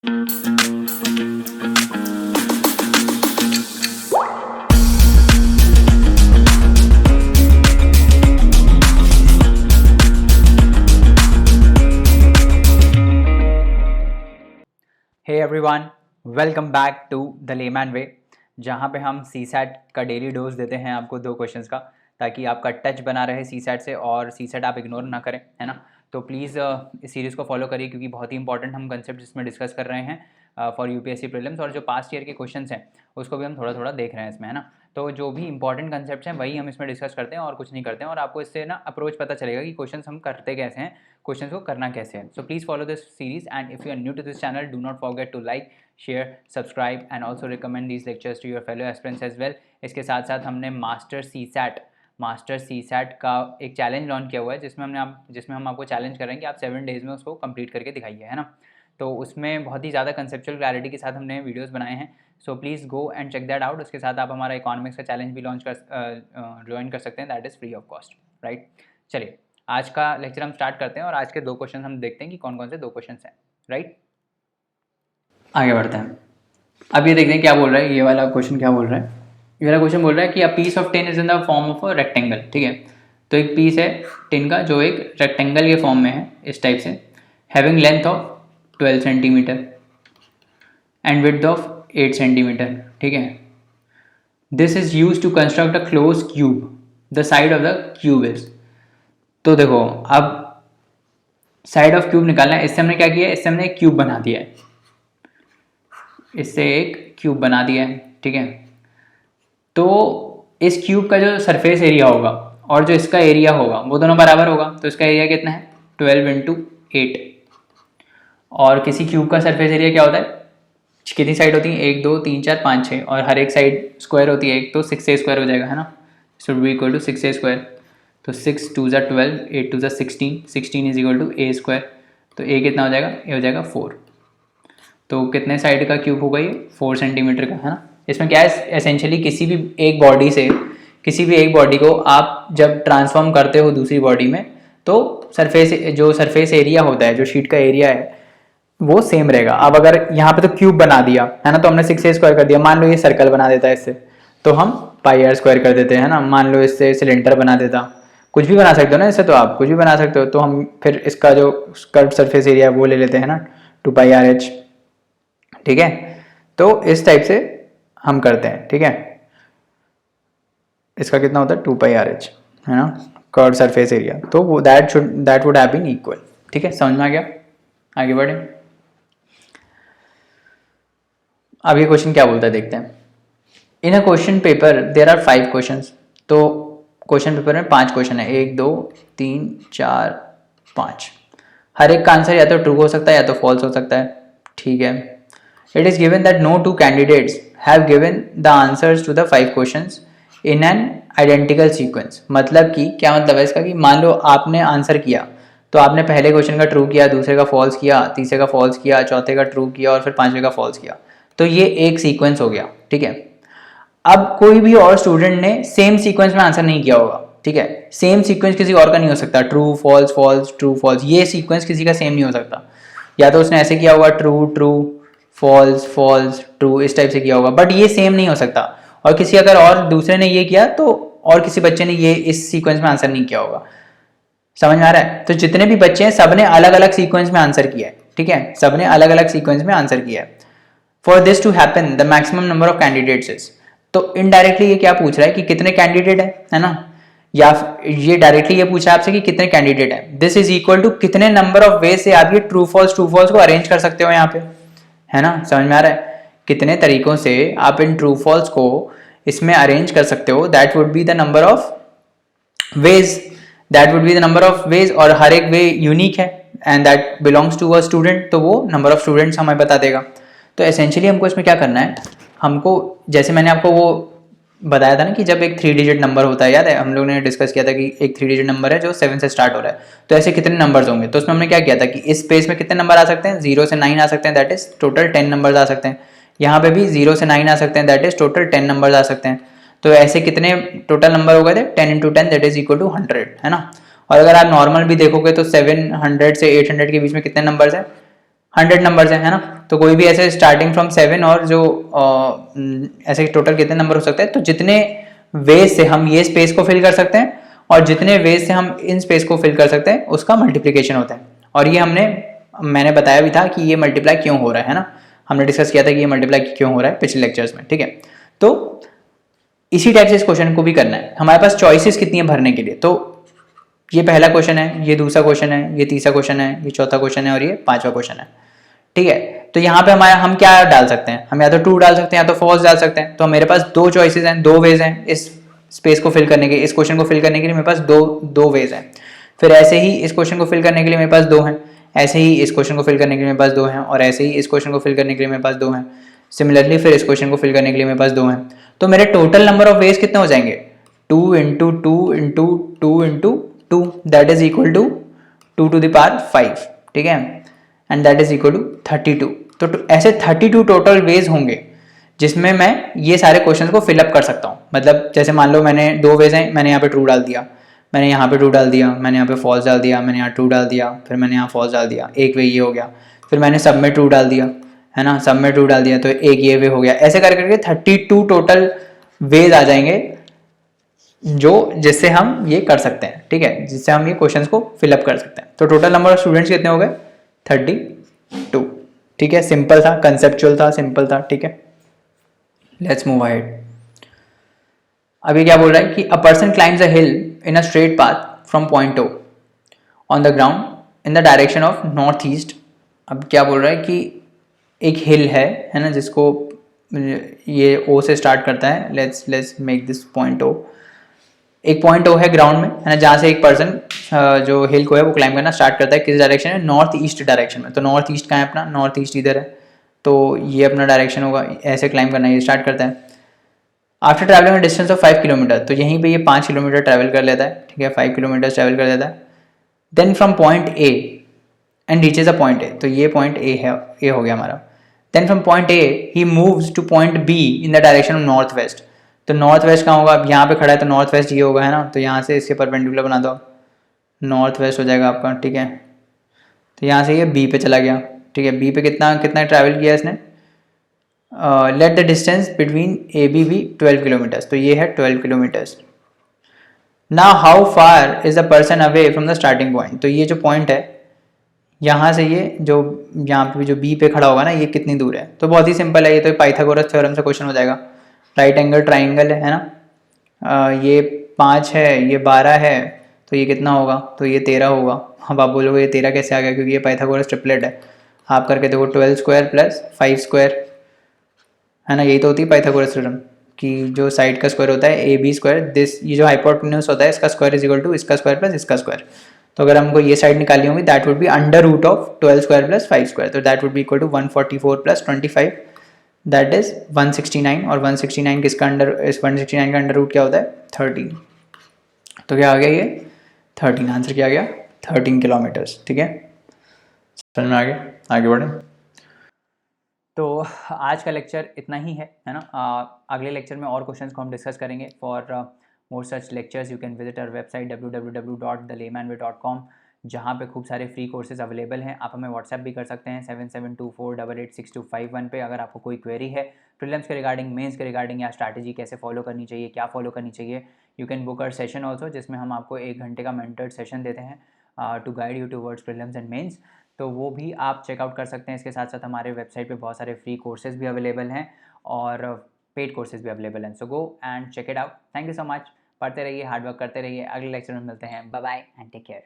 Hey everyone, welcome back to the layman way, जहाँ पे हम सीसैट का डेली डोज देते हैं आपको 2 क्वेश्चंस का, ताकि आपका टच बना रहे सीसैट से और सीसैट आप इग्नोर ना करें, है ना। तो प्लीज़ इस सीरीज़ को फॉलो करिए, क्योंकि बहुत ही इंपॉर्टेंट हम कंसेप्ट इसमें डिस्कस कर रहे हैं फॉर यूपीएससी प्रीलिम्स, और जो पास्ट ईयर के क्वेश्चंस हैं उसको भी हम थोड़ा थोड़ा देख रहे हैं इसमें, है ना। तो जो भी इंपॉर्टेंट कंसेप्ट हैं वही हम इसमें डिस्कस करते हैं और कुछ नहीं करते हैं, और आपको इससे ना अप्रोच पता चलेगा कि क्वेश्चंस हम करते कैसे हैं, क्वेश्चंस को करना कैसे है। So please follow this series, and if you are new to this channel, do not forget to like, share, subscribe and also recommend these lectures to your fellow aspirants as well. इसके साथ साथ हमने master CSAT का एक challenge launch किया हुआ है, जिसमें हम आपको चैलेंज करेंगे कि आप 7 डेज़ में उसको कंप्लीट करके दिखाइए, है ना। तो उसमें बहुत ही ज़्यादा कंसेप्चुअल क्लैरिटी के साथ हमने वीडियोस बनाए हैं, so please go and check that out. उसके साथ आप हमारा इकोनॉमिक्स का चैलेंज भी ज्वाइन कर सकते हैं, that is free of cost, right. चलिए, आज का लेक्चर हम स्टार्ट करते हैं और आज के 2 क्वेश्चन हम देखते हैं कि कौन कौन से 2 क्वेश्चन हैं, राइट। आगे बढ़ते हैं। अब ये देखते हैं क्या बोल रहा है, ये वाला क्वेश्चन क्या बोल रहा है। ये वाला क्वेश्चन बोल रहा है कि a piece of tin is in the form of a rectangle, ठीक है। तो एक पीस है टिन का जो एक रेक्टेंगल के फॉर्म में है, इस टाइप से, having length of 12 centimetre and width of 8 centimetre, ठीक है। This is use to construct a close cube, the side of the cube is. तो देखो, अब साइड ऑफ क्यूब निकालना है। इससे हमने क्या किया है, इससे हमने एक क्यूब बना दिया है, इससे एक क्यूब बना दिया है, ठीक है। तो इस क्यूब का जो सरफेस एरिया होगा और जो इसका एरिया होगा वो दोनों बराबर होगा। तो इसका एरिया कितना है, 12 इंटू 8। और किसी क्यूब का सरफेस एरिया क्या होता है, कितनी साइड होती है, 1 2 3 4 5 6, और हर एक साइड स्क्वायर होती है एक, तो 6a स्क्वायर हो जाएगा, है ना। Should be equal to 6a square. तो 6 2 ज़ा 12, 8 2 ज़ा 16, 16 is equal to a square. तो a कितना हो जाएगा, ये हो जाएगा 4। तो कितने साइड का क्यूब होगा ये, 4 सेंटीमीटर का, है ना। इसमें क्या है, एसेंशियली किसी भी एक बॉडी को आप जब ट्रांसफॉर्म करते हो दूसरी बॉडी में, तो सरफेस एरिया होता है, जो शीट का एरिया है वो सेम रहेगा। अब अगर यहाँ पे तो क्यूब बना दिया है ना, तो हमने 6a स्क्वायर कर दिया। मान लो ये सर्कल बना देता है इससे, तो हम पाई आर स्क्वायर कर देते हैं, है ना। मान लो इससे सिलेंडर बना देता, कुछ भी बना सकते हो ना इससे, तो आप कुछ भी बना सकते हो। तो हम फिर इसका जो कर्व सरफेस एरिया वो ले लेते हैं ना, 2πr/h, ठीक है। तो इस टाइप से हम करते हैं, ठीक है। इसका कितना होता है, 2πr/h, है ना, कर्व सरफेस एरिया। तो वो that would have been equal, ठीक है। समझ में आ गया, आगे बढ़े। अब ये क्वेश्चन क्या बोलता है देखते हैं। In a question paper there are 5 questions. तो क्वेश्चन पेपर में 5 क्वेश्चन है, 1 2 3 4 5। हर एक का आंसर या तो ट्रू हो सकता है या तो फॉल्स हो सकता है, ठीक है। It is given that no 2 candidates have given the answers to the 5 questions in an identical sequence. मतलब कि क्या मतलब है इसका, कि मान लो आपने आंसर किया, तो आपने पहले क्वेश्चन का ट्रू किया, दूसरे का फॉल्स किया, तीसरे का फॉल्स किया, चौथे का ट्रू किया और फिर 5वें का फॉल्स किया। तो ये एक सीक्वेंस हो गया, ठीक है। अब कोई भी और स्टूडेंट ने सेम सीक्वेंस में आंसर नहीं किया होगा, ठीक है। सेम सीक्वेंस किसी और का नहीं हो सकता, true false false true false, ये सीक्वेंस किसी का सेम नहीं हो सकता। या तो उसने ऐसे किया होगा, true true false false true, इस टाइप से किया होगा, बट ये सेम नहीं हो सकता। और किसी अगर और दूसरे ने ये किया, तो और किसी बच्चे ने ये इस सीक्वेंस में आंसर नहीं किया होगा। समझ में आ रहा है। तो जितने भी बच्चे हैं सबने अलग अलग सीक्वेंस में आंसर किया है, ठीक है। सबने अलग अलग सीक्वेंस में आंसर किया है। For this to happen the maximum number of candidates is. तो इनडायरेक्टली ये क्या पूछ रहा है कि कितने कैंडिडेट है ना, या ये डायरेक्टली ये पूछा आपसे कि कितने कैंडिडेट है। दिस इज इक्वल टू कितने नंबर ऑफ वे से आप ये ट्रू फॉल्स को अरेंज कर सकते हो यहाँ पे, है ना। समझ में आ रहा है, कितने तरीकों से आप इन ट्रू फॉल्स को इसमें अरेंज कर सकते हो। That would be the number of ways, और हर एक वे यूनिक है, and that belongs to a student, तो वो नंबर ऑफ स्टूडेंट्स हमें बता देगा। तो एसेंशियली हमको इसमें क्या करना है, हमको जैसे मैंने आपको वो बताया था ना कि जब एक 3 डिजिट नंबर होता है, याद है हम लोग ने डिस्कस किया था कि एक 3 डिजिट नंबर है जो 7 से स्टार्ट हो रहा है, तो ऐसे कितने नंबर्स होंगे। तो उसमें हमने क्या किया था कि इस स्पेस में कितने नंबर आ सकते हैं, 0 से 9 आ सकते हैं, दैट इज टोटल 10 नंबर्स आ सकते हैं। यहाँ पे भी 0 से 9 आ सकते हैं, दैट इज टोटल 10 नंबर्स आ सकते हैं। तो ऐसे कितने टोटल नंबर हो गए थे, 10 into 10 that is equal to 100, है ना। और अगर आप नॉर्मल भी देखोगे तो 700 से 800 के बीच में कितने नंबर्स हैं, 100 नंबर्स हैं, है ना। तो कोई भी ऐसे स्टार्टिंग फ्रॉम 7 और जो ऐसे टोटल कितने नंबर हो सकते हैं, तो जितने वेज से हम ये स्पेस को फिल कर सकते हैं और जितने वेज से हम इन स्पेस को फिल कर सकते हैं उसका मल्टीप्लिकेशन होता है। और ये मैंने बताया भी था कि ये मल्टीप्लाई क्यों हो रहा है ना, हमने डिस्कस किया था कि ये मल्टीप्लाई क्यों हो रहा है पिछले लेक्चर्स में, ठीक है। तो इसी टाइप से इस क्वेश्चन को भी करना है। हमारे पास चॉइसेस कितनी है भरने के लिए, तो ये पहला क्वेश्चन है, ये दूसरा क्वेश्चन है, ये तीसरा क्वेश्चन है, ये चौथा क्वेश्चन है और ये पांचवा क्वेश्चन है, ठीक है। तो यहाँ पे हम क्या डाल सकते हैं, हम या तो ट्रू डाल सकते हैं या तो फॉल्स डाल सकते हैं। तो मेरे पास दो चॉइसेस हैं, दो वेज हैं इस स्पेस को फिल करने के, इस क्वेश्चन को फिल करने के लिए मेरे पास दो वेज हैं। फिर ऐसे ही इस क्वेश्चन को फिल करने के लिए मेरे पास दो हैं, ऐसे ही इस क्वेश्चन को फिल करने के लिए मेरे पास दो हैं, और ऐसे ही इस क्वेश्चन को फिल करने के लिए मेरे पास दो हैं। सिमिलरली फिर इस क्वेश्चन को फिल करने के लिए मेरे पास दो हैं। तो मेरे टोटल नंबर ऑफ वेज कितने हो जाएंगे, 2 into 2 into 2 into 2, that is equal to 2 to the power 5, ठीक है, and that is equal to 32। तो ऐसे 32 टोटल वेज होंगे जिसमें मैं ये सारे क्वेश्चंस को फिलअप कर सकता हूँ। मतलब जैसे मान लो मैंने दो वेज हैं, मैंने यहाँ पे ट्रू डाल दिया, मैंने यहाँ पे ट्रू डाल दिया, मैंने यहाँ पे फॉल्स डाल दिया, मैंने यहाँ ट्रू डाल दिया, फिर मैंने यहाँ फॉल्स डाल दिया, एक वे ये हो गया, फिर मैंने सब में ट्रू डाल दिया, है ना, सब में ट्रू डाल दिया तो एक ये वे हो गया। ऐसे कर करके 32 टोटल वेज आ जाएंगे जो जिससे हम ये कर सकते हैं, ठीक है, जिससे हम ये क्वेश्चंस को फिलअप कर सकते हैं। तो टोटल नंबर ऑफ स्टूडेंट्स कितने हो गए, 32, ठीक है। सिंपल था, कंसेप्चुअल था, सिंपल था, ठीक है। Let's move ahead. अभी क्या बोल रहा है कि a person climbs a hill in a straight path from point O on the ground in the direction of north east. अब क्या बोल रहा है कि एक हिल है ना, जिसको ये ओ से स्टार्ट करता है। Let's make this point O. एक पॉइंट ओ है ग्राउंड में, है ना, जहाँ से एक पर्सन जो हिल को है वो क्लाइम करना स्टार्ट करता है। किस डायरेक्शन में, नॉर्थ ईस्ट डायरेक्शन में। तो नॉर्थ ईस्ट कहाँ है अपना, नॉर्थ ईस्ट इधर है, तो ये अपना डायरेक्शन होगा, ऐसे क्लाइम करना ये स्टार्ट करता है। After travelling a distance of 5 kilometre, तो यहीं पे ये 5 किलोमीटर ट्रैवल कर लेता है, ठीक है, 5 किलोमीटर ट्रैवल कर लेता है। Then from point A and reaches a point A, तो ये पॉइंट ए है, ए हो गया हमारा। Then from point A he moves to point B in the direction of north west. तो नॉर्थ वेस्ट कहाँ होगा, अब यहाँ पे खड़ा है तो नॉर्थ वेस्ट ये होगा, है ना, तो यहाँ से इसके परपेंडिकुलर बना दो, नॉर्थ वेस्ट हो जाएगा आपका, ठीक है। तो यहाँ से ये बी पे चला गया, ठीक है। बी पे कितना कितना ट्रैवल किया इसने, let the distance between A B B 12 kilometres, तो ये है 12 kilometres. Now how far is the person away from the starting point, तो ये जो पॉइंट है यहाँ से ये जो यहाँ पे जो बी पे खड़ा होगा ना, ये कितनी दूर है। तो बहुत ही सिंपल है, ये तो पाइथागोरस थ्योरम से क्वेश्चन हो जाएगा। राइट एंगल ट्राइंगल है ना, ये 5 है, ये 12 है, तो ये कितना होगा, तो ये 13 होगा। अब आप बोलोगे ये 13 कैसे आ गया, क्योंकि ये पाइथागोरस ट्रिपलेट है। आप करके देखो 12 स्क्वायर प्लस 5 स्क्वायर, है ना, यही तो होती है पाइथागोरस थ्योरम कि जो साइड का स्क्वायर होता है ए बी स्क्वायर, दिस ये जो हाइपोटेन्यूज होता है इसका स्क्वायर इज इक्वल टू इसका स्क्वायर प्लस इसका स्क्वायर। तो अगर हमको ये साइड निकालनी होगी that would be under root of 12 square plus 5 square, तो that would be equal to 144 plus 25, that is 169। और 169 किसका अंडर, इस 169 का अंडर रूट क्या होता है, 13। तो क्या आ गया ये 13, आंसर क्या आ गया 13 किलोमीटर्स, ठीक है। समझ में आ गया, आगे बढ़े। तो आज का लेक्चर इतना ही है ना। अगले लेक्चर में और क्वेश्चंस को हम डिस्कस करेंगे। For more such lectures you can visit our website www.thelaymanway.com, जहाँ पे खूब सारे फ्री कोर्सेज अवेलेबल हैं। आप हमें व्हाट्सएप भी कर सकते हैं 7724886251 पे, अगर आपको कोई क्वेरी है प्रीलिम्स के रिगार्डिंग, मेंस के रिगार्डिंग, या स्ट्रैटेजी कैसे फॉलो करनी चाहिए, क्या फॉलो करनी चाहिए। You can book our session also, जिसमें हम आपको 1 घंटे का मेंटर्ड सेशन देते हैं to guide you towards prelims and mains. तो वो भी आप चेकआउट कर सकते हैं। इसके साथ साथ हमारे वेबसाइट पे बहुत सारे फ्री कोर्सेज भी अवेलेबल हैं और पेड कोर्सेज भी अवेलेबल हैं। So go and check it out. Thank you so much. पढ़ते रहिए, हार्डवर्क करते रहिए। अगले लेक्चर में मिलते हैं। Bye bye and take care.